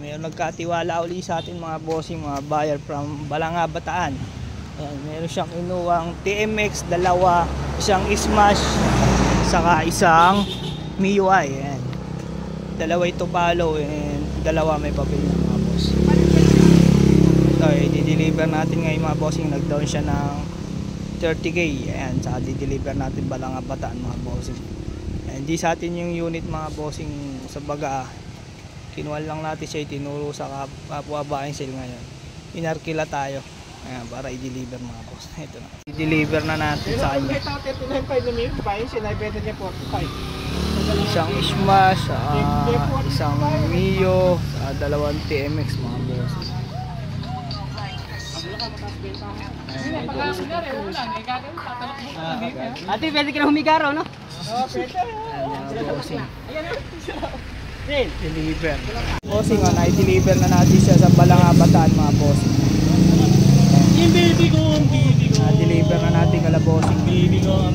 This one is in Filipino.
Mayroon nagkatiwala uli sa atin mga bossing, mga buyer from Balanga, Bataan. Ayan, meron siyang inuwang TMX, dalawa, isang Smash, saka isang MIUI. Ayan. Dalawa ito palo and dalawa may papel na mga boss. Ito, i-deliver natin ngayon mga bossing. Nag-down siya ng 30k. Ayan, saka di-deliver natin Balanga, Bataan mga bossing. Ayan, di sa atin yung unit mga bossing sa baga. Kinuha lang natin siya, itinuro sa kapwa buying sale ngayon. Inarkila tayo. Ayan, para i-deliver mga boss. Ito na. I-deliver na natin sa kanya. Isang Smash, isang Mio, dalawang TMX mga boss. Ate, pwede ka na humigaro, no? Oo, pwede. Ayan, bossing. Deliver. Bossing, na-deliver na natin siya sa Balanga, Bataan mga bossing. Yung baby ko, Na-deliver na natin kala bossing. baby ko,